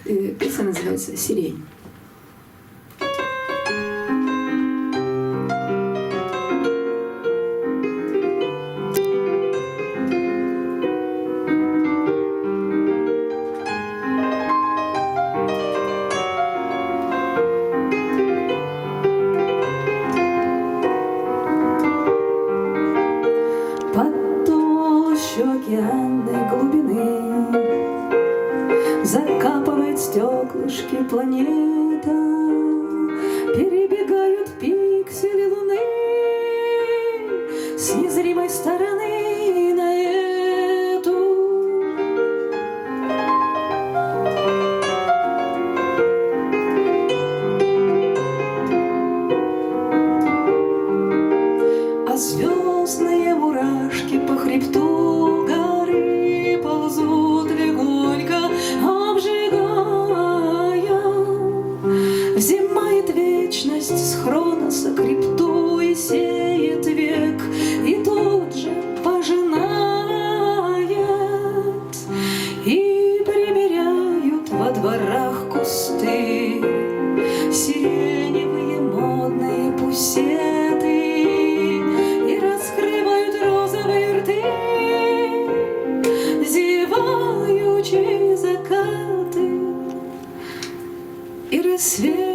Песня называется «Сирень». Океанной глубины закапывает стеклышки планета, перебегают пиксели луны с незримой стороны на эту. А звездные мурашки по хребту ползут легонько, обжигая. Взимает вечность с Хроноса крипту и сеет век, и тут же пожинает. И примеряют во дворах кусты сиреневые модные пусеты, и раскрывают розовые рты зевающие закаты и рассвет.